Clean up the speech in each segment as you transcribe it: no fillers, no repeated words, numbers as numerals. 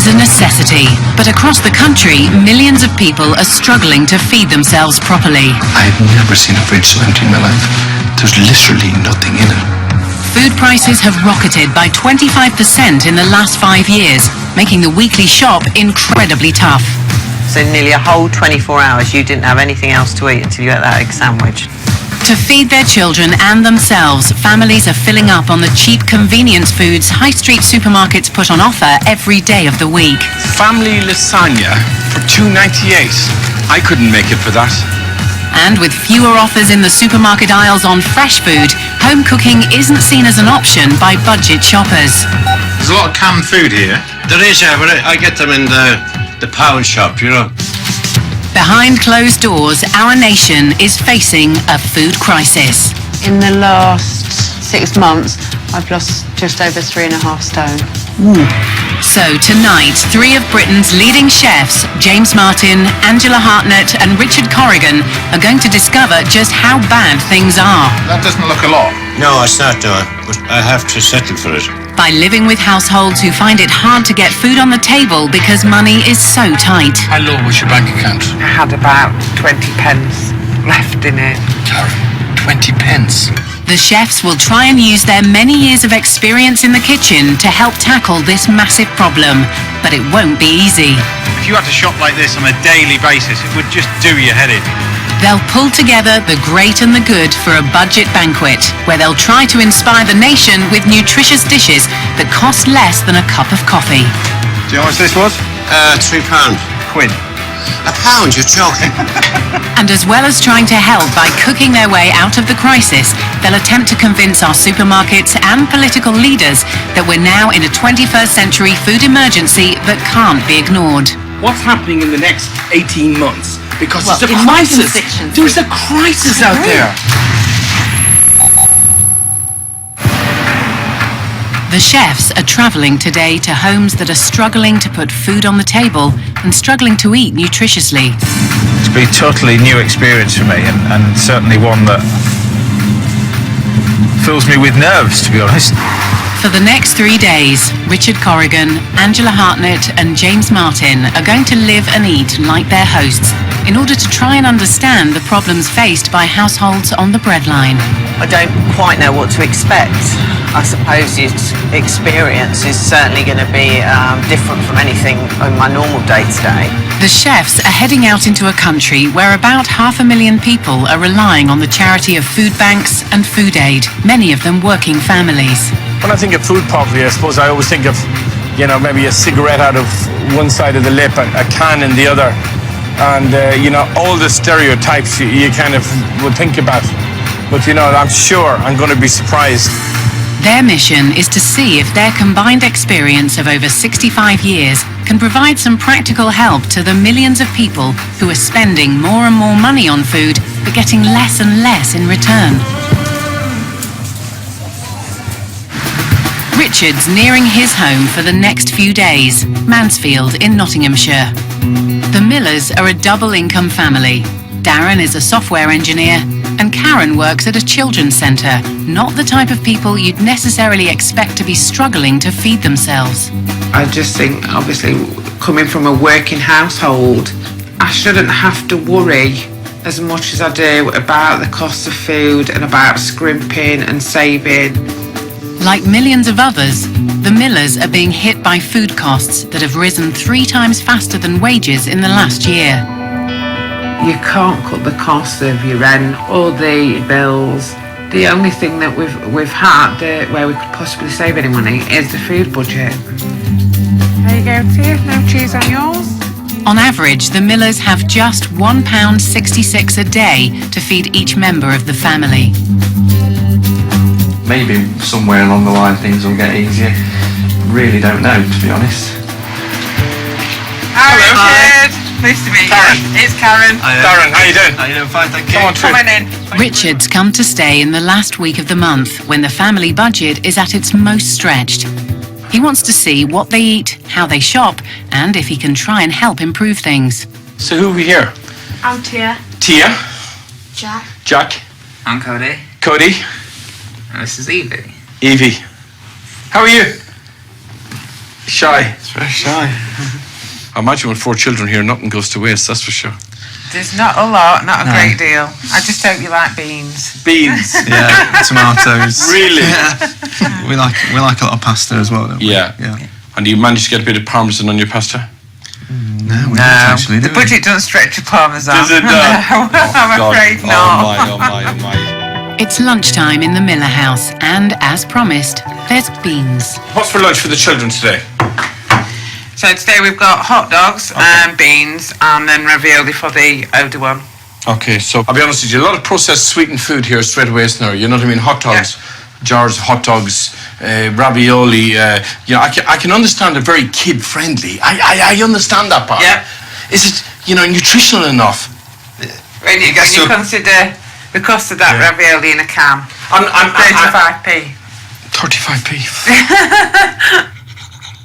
a necessity, but across the country, millions of people are struggling to feed themselves properly. I've never seen a fridge so empty in my life. There's literally nothing in it. Food prices have rocketed by 25% in the last 5 years, making the weekly shop incredibly tough. So nearly a whole 24 hours you didn't have anything else to eat until you ate that egg sandwich. To feed their children and themselves, families are filling up on the cheap convenience foods high street supermarkets put on offer every day of the week. Family lasagna for $2.98. I couldn't make it for that. And with fewer offers in the supermarket aisles on fresh food, home cooking isn't seen as an option by budget shoppers. There's a lot of canned food here. There is, yeah, but I get them in the pound shop, you know. Behind closed doors, our nation is facing a food crisis. In the last 6 months, I've lost just over 3.5 stone. So tonight, 3 of Britain's leading chefs, James Martin, Angela Hartnett and Richard Corrigan, are going to discover just how bad things are. That doesn't look a lot. No, it's not, no, but I have to settle for it. By living with households who find it hard to get food on the table because money is so tight. How low was your bank account? I had about 20 pence left in it. Karen, 20 pence. The chefs will try and use their many years of experience in the kitchen to help tackle this massive problem, but it won't be easy. If you had to shop like this on a daily basis, it would just do your head in. They'll pull together the great and the good for a budget banquet, where they'll try to inspire the nation with nutritious dishes that cost less than a cup of coffee. Do you know what this was? £3. Quid. A pound, you're joking. And as well as trying to help by cooking their way out of the crisis, they'll attempt to convince our supermarkets and political leaders that we're now in a 21st century food emergency that can't be ignored. What's happening in the next 18 months? Because Well, there's a in my crisis. conviction, There's a crisis out there. The chefs are travelling today to homes that are struggling to put food on the table and struggling to eat nutritiously. It's been a totally new experience for me, and certainly one that fills me with nerves, to be honest. For the next 3 days, Richard Corrigan, Angela Hartnett and James Martin are going to live and eat like their hosts in order to try and understand the problems faced by households on the breadline. I don't quite know what to expect. I suppose the experience is certainly going to be different from anything in my normal day-to-day. The chefs are heading out into a country where about 500,000 people are relying on the charity of food banks and food aid, many of them working families. When I think of food poverty, I suppose I always think of, you know, maybe a cigarette out of one side of the lip, a can in the other, and, you know, all the stereotypes you kind of would think about. But, you know, I'm sure I'm going to be surprised. Their mission is to see if their combined experience of over 65 years can provide some practical help to the millions of people who are spending more and more money on food but getting less and less in return. Richard's nearing his home for the next few days, Mansfield in Nottinghamshire. The Millers are a double-income family. Darren is a software engineer and Karen works at a children's centre, not the type of people you'd necessarily expect to be struggling to feed themselves. I just think, obviously, coming from a working household, I shouldn't have to worry as much as I do about the cost of food and about scrimping and saving. Like millions of others, the Millers are being hit by food costs that have risen 3 times faster than wages in the last year. You can't cut the cost of your rent or the bills. The only thing that we've had where we could possibly save any money is the food budget. There you go, Tia. No cheese on yours. On average, the Millers have just £1.66 a day to feed each member of the family. Maybe somewhere along the line things will get easier. Really don't know, to be honest. Hello, Richard. Nice to meet you. It's Karen. Darren, how you doing? How you doing? Fine, thank you. Come on, Come on in. Richard's come to stay in the last week of the month when the family budget is at its most stretched. He wants to see what they eat, how they shop, and if he can try and help improve things. So who are we here? I'm Tia. Tia? Jack. Jack? I'm Cody. Cody? And this is Evie. Evie. How are you? Shy. It's very shy. I imagine with 4 children here, nothing goes to waste, that's for sure. There's not a lot, not a great deal. I just hope you like beans. Beans. Yeah, tomatoes. Really? Yeah. We like a lot of pasta as well, don't we? Yeah. Yeah. And do you manage to get a bit of parmesan on your pasta? No, we don't actually, do the we? budget doesn't stretch to parmesan. Does it? No, I'm afraid not. Oh my. It's lunchtime in the Miller house, and as promised, there's beans. What's for lunch for the children today? So today we've got hot dogs and beans, and then ravioli for the older one. Okay, so I'll be honest with you, a lot of processed sweetened food here straight away now. You know what I mean? Hot dogs, jars of hot dogs, ravioli. You know, I can understand they're very kid friendly. I understand that part. Yeah. Is it, you know, nutritional enough? When you consider the cost of that ravioli in a can, 35p. 35p.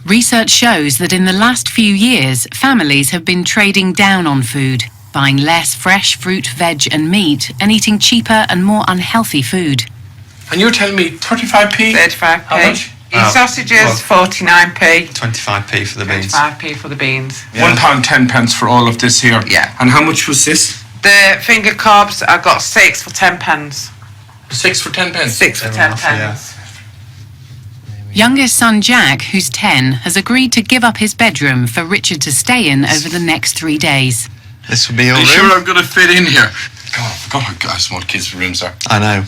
Research shows that in the last few years, families have been trading down on food, buying less fresh fruit, veg and meat, and eating cheaper and more unhealthy food. And you're telling me 35p? 35p. How much? Your sausages, 49p. 25p for the beans. 25p for the beans. £1 10p for all of this here. Yeah. And how much was this? The finger cobs, I got 6 for 10 pence. 6 for 10p? 6 for 10 pence. Youngest son Jack, who's 10, has agreed to give up his bedroom for Richard to stay in over the next 3 days. This would be your Are you room? sure I'm going to fit in here? God, I forgot how small kids' rooms are. I know.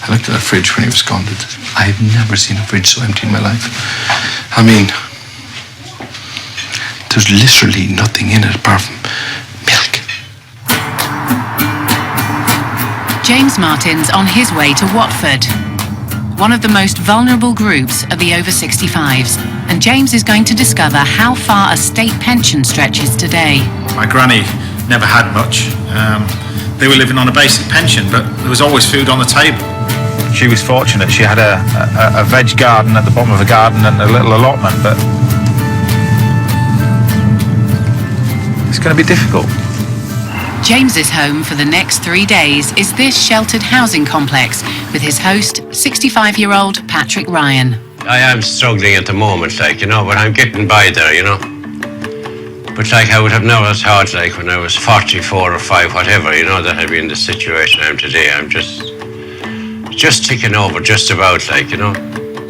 I looked at that fridge when he was gone. I've never seen a fridge so empty in my life. I mean, there's literally nothing in it apart from milk. James Martin's on his way to Watford. One of the most vulnerable groups are the over 65s, and James is going to discover how far a state pension stretches today. My granny never had much. They were living on a basic pension, but there was always food on the table. She was fortunate. She had a veg garden at the bottom of a garden and a little allotment, but it's going to be difficult. James's home for the next 3 days is this sheltered housing complex with his host, 65-year-old Patrick Ryan. I am struggling at the moment, like, you know, but I'm getting by there, you know. But, like, I would have never thought, like, when I was 44 or 5, whatever, you know, that I'd be in the situation I am today. I'm just ticking over, just about, like, you know.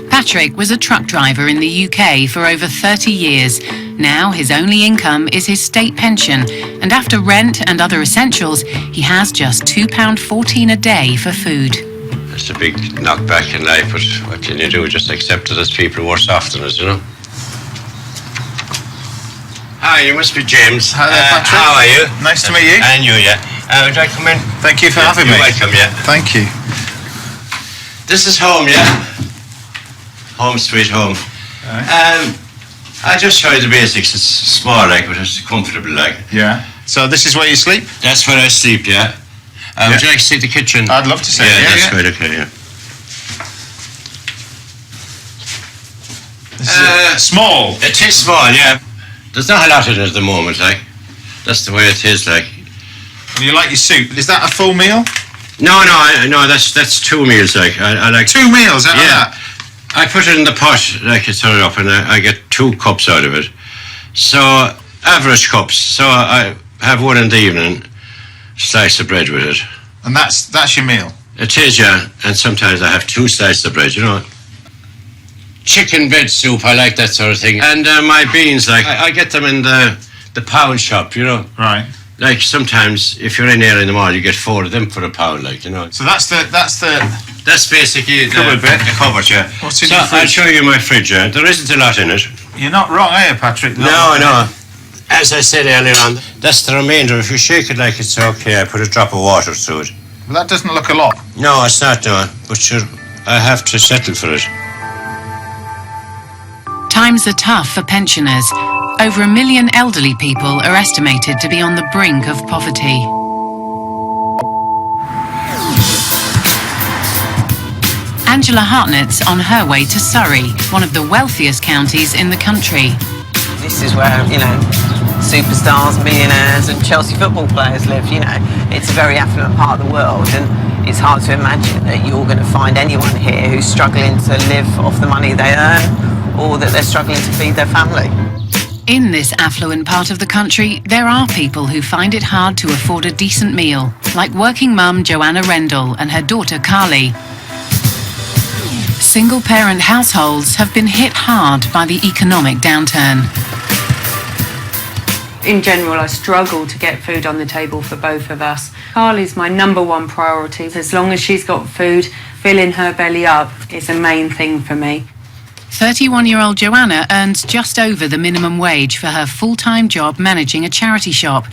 Patrick was a truck driver in the UK for over 30 years. Now his only income is his state pension, and after rent and other essentials, he has just £2.14 a day for food. It's a big knockback in life, but what can you do? Just accept it as people worse off than us, you know. Hi, you must be James. Hi there, Patrick. How are you? Nice to meet you. And you, yeah. Would I come in? Thank you for having me. You're welcome, yeah. Thank you. This is home, yeah? Home sweet home. I'll just show you the basics. It's small, like, but it's comfortable, like. Yeah. So this is where you sleep? That's where I sleep, yeah. Would you like to see the kitchen? I'd love to see it. Yeah, Yeah, that's yeah. quite okay, yeah. This is small. It is small, yeah. There's not a lot in it at the moment, like. That's the way it is, like. And you like your soup? Is that a full meal? No, that's 2 meals, like. I like 2 meals out of Yeah. that? I put it in the pot, like, it's turn it up, and I get 2 cups out of it. So, average cups. So I have one in the evening, slice of bread with it. And that's your meal? It is, yeah. And sometimes I have 2 slices of bread, you know. Chicken veg soup, I like that sort of thing. And my beans, like, I get them in the pound shop, you know. Right. Like, sometimes, if you're in there in the mall, you get 4 of them for £1, like, you know. So that's basically Cupboard bit. the cupboard, yeah. What's in so your fridge? I'll show you my fridge, yeah. There isn't a lot in it. You're not wrong, are you, Patrick? No. As I said earlier on, that's the remainder. If you shake it like it's okay, I put a drop of water through it. Well, that doesn't look a lot. No, it's not, no. But sure, I have to settle for it. Times are tough for pensioners. Over 1 million elderly people are estimated to be on the brink of poverty. Angela Hartnett's on her way to Surrey, one of the wealthiest counties in the country. This is where, you know, superstars, millionaires and Chelsea football players live, you know. It's a very affluent part of the world, and it's hard to imagine that you're going to find anyone here who's struggling to live off the money they earn, or that they're struggling to feed their family. In this affluent part of the country, there are people who find it hard to afford a decent meal, like working mum Joanna Rendell and her daughter Carly. Single-parent households have been hit hard by the economic downturn. In general, I struggle to get food on the table for both of us. Carly's my number one priority. As long as she's got food, filling her belly up is the main thing for me. 31-year-old Joanna earns just over the minimum wage for her full-time job managing a charity shop.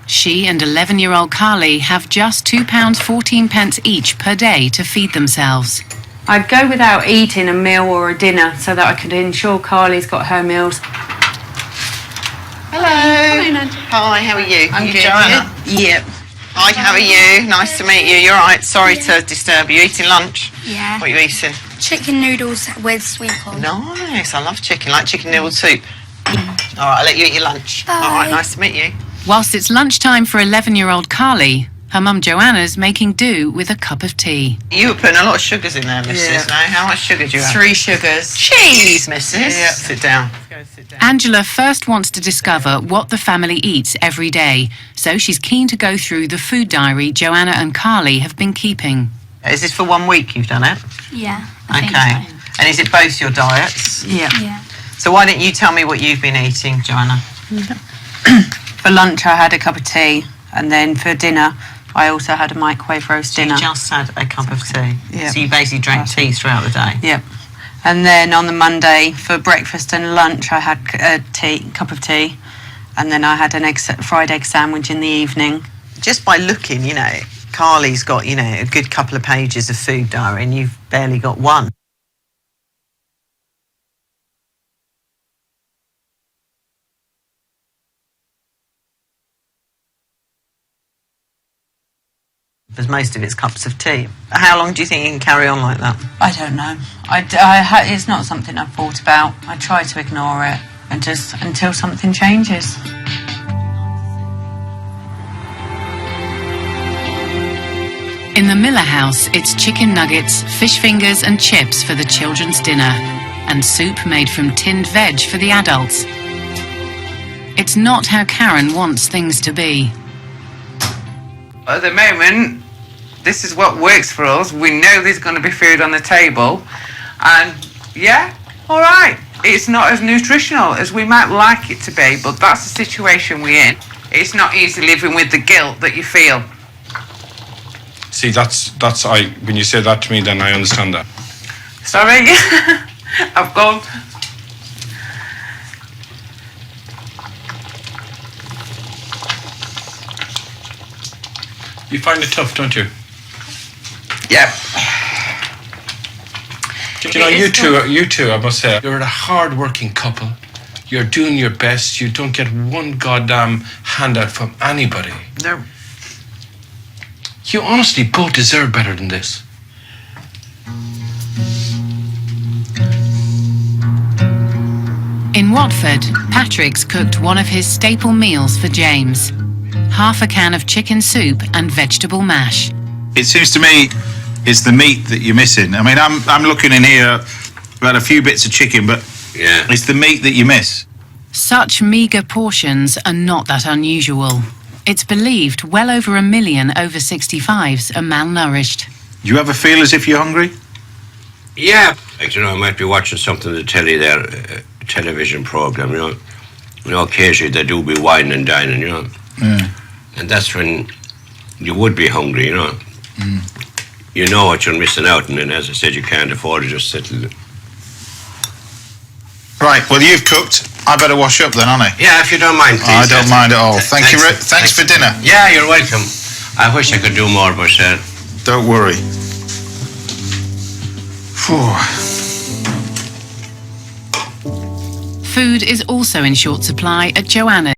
She and 11-year-old Carly have just £2.14 each per day to feed themselves. I'd go without eating a meal or a dinner so that I could ensure Carly's got her meals. Hello. Hi, how are you? I'm good. Joanna? Yep. Hi, how are you? Nice to meet you. You're right. Sorry to disturb you. Eating lunch? Yeah. What are you eating? Chicken noodles with sweet corn. Nice. I love chicken. Like chicken noodle soup. All right, I'll let you eat your lunch. Bye. All right, nice to meet you. Whilst it's lunchtime for 11-year-old Carly, her mum Joanna's making do with a cup of tea. You were putting a lot of sugars in there, Mrs. Yeah. Now, how much sugar do you have? 3 sugars. Cheese, Mrs. Yeah. Sit down. Angela first wants to discover what the family eats every day, so she's keen to go through the food diary Joanna and Carly have been keeping. Is this for 1 week you've done it? Yeah. Okay. And is it both your diets? Yeah. Yeah. So why don't you tell me what you've been eating, Joanna? For lunch, I had a cup of tea, and then for dinner, I also had a microwave roast dinner. You just had a cup of tea. Yeah. So you basically drank tea throughout the day. Yep. And then on the Monday, for breakfast and lunch, I had a cup of tea, and then I had an fried egg sandwich in the evening. Just by looking, you know, Carly's got, you know, a good couple of pages of food diary, and you've barely got one. Because most of it's cups of tea. How long do you think you can carry on like that? I don't know. It's not something I've thought about. I try to ignore it and just until something changes. In the Miller house, it's chicken nuggets, fish fingers and chips for the children's dinner, and soup made from tinned veg for the adults. It's not how Karen wants things to be. At the moment, this is what works for us. We know there's going to be food on the table. And yeah, all right. It's not as nutritional as we might like it to be, but that's the situation we're in. It's not easy living with the guilt that you feel. See, when you say that to me, then I understand that. Sorry, I've gone. You find it tough, don't you? Yeah. You know, you two, I must say, you're a hard-working couple. You're doing your best. You don't get one goddamn handout from anybody. No. You honestly both deserve better than this. In Watford, Patrick's cooked one of his staple meals for James. Half a can of chicken soup and vegetable mash. It seems to me it's the meat that you're missing. I mean, I'm looking in here, we've had a few bits of chicken, but Yeah. it's the meat that you miss. Such meagre portions are not that unusual. It's believed well over 1 million over 65s are malnourished. Do you ever feel as if you're hungry? Yeah. Like, you know, I might be watching something on the telly there, a television program, you know. You know, occasionally they do be wine and dining, you know. Yeah. And that's when you would be hungry, you know. You know what you're missing out, and then, as I said, you can't afford to just settle it. Right, well, you've cooked. I better wash up then, aren't I? Yeah, if you don't mind, please. I don't mind at all. Thanks Thanks for dinner. Yeah, you're welcome. I wish I could do more, but Don't worry. Phew. Food is also in short supply at Joanna's.